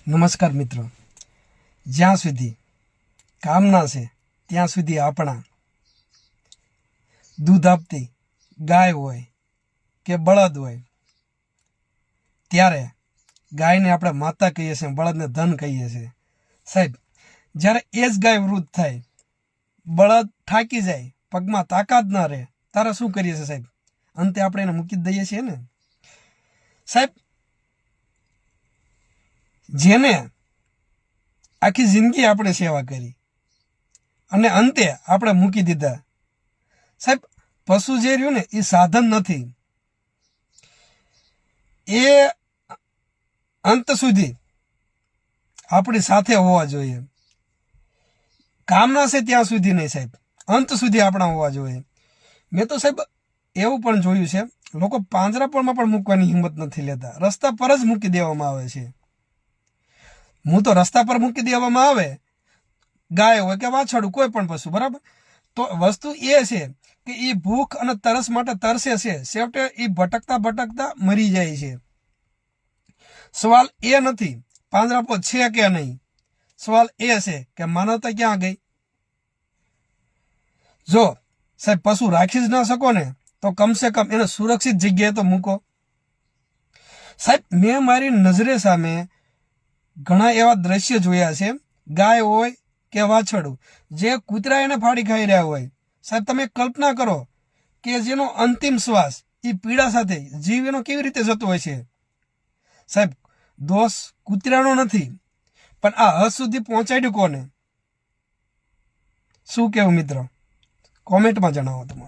નમસ્કાર મિત્રો, જ્યાં સુધી કામના છે ત્યાં સુધી આપણા દૂધ આપતી ગાય હોય કે બળદ હોય, ત્યારે ગાયને આપણે માતા કહીએ છીએ, બળદને ધન કહીએ છીએ. સાહેબ, જ્યારે એ જ ગાય વૃદ્ધ થાય, બળદ થાકી જાય, પગમાં તાકાત ના રહે, ત્યારે શું કરીએ છીએ સાહેબ? અંતે આપણે એને મૂકી જ દઈએ છીએ ને સાહેબ. જેને આખી જિંદગી આપણે સેવા કરી અને અંતે આપણે મૂકી દીધા. સાહેબ, પશુ જે રહ્યું ને એ સાધન નથી, એ અંત સુધી આપણી સાથે હોવા જોઈએ. કામના છે ત્યાં સુધી નહીં સાહેબ, અંત સુધી આપણા હોવા જોઈએ. મેં તો સાહેબ એવું પણ જોયું છે, લોકો પાંજરાપોળમાં પણ મૂકવાની હિંમત નથી લેતા, રસ્તા પર જ મૂકી દેવામાં આવે છે. હું તો રસ્તા પર મૂકી દેવામાં આવે, ગાય હોય કે વાછરડું, કોઈ પણ પશુ, બરાબર. તો વસ્તુ એ છે કે એ ભૂખ અને તરસ માટે તરસે છે, છેવટે એ ભટકતા ભટકતા મરી જાય છે. સવાલ એ નથી પાંજરાપોળ છે કે નહીં, સવાલ એ છે કે માનવતા ક્યાં ગઈ. જો સાહેબ પશુ રાખી જ ના શકો ને, તો કમસે કમ એને સુરક્ષિત જગ્યાએ તો મૂકો. સાહેબ, મેં મારી નજરે સામે ઘણા એવા દ્રશ્ય જોયા છે, ગાય હોય કે વાછરડું, જે કૂતરા એને ફાડી ખાઈ રહ્યા હોય. સાહેબ, તમે કલ્પના કરો કે જેનો અંતિમ શ્વાસ એ પીડા સાથે જીવ એનો કેવી રીતે જતો હોય છે. સાહેબ, દોષ કૂતરાનો નથી, પણ આ હદ સુધી પહોંચાડ્યું કોને? શું કેવું મિત્રો? કોમેન્ટમાં જણાવો તમે.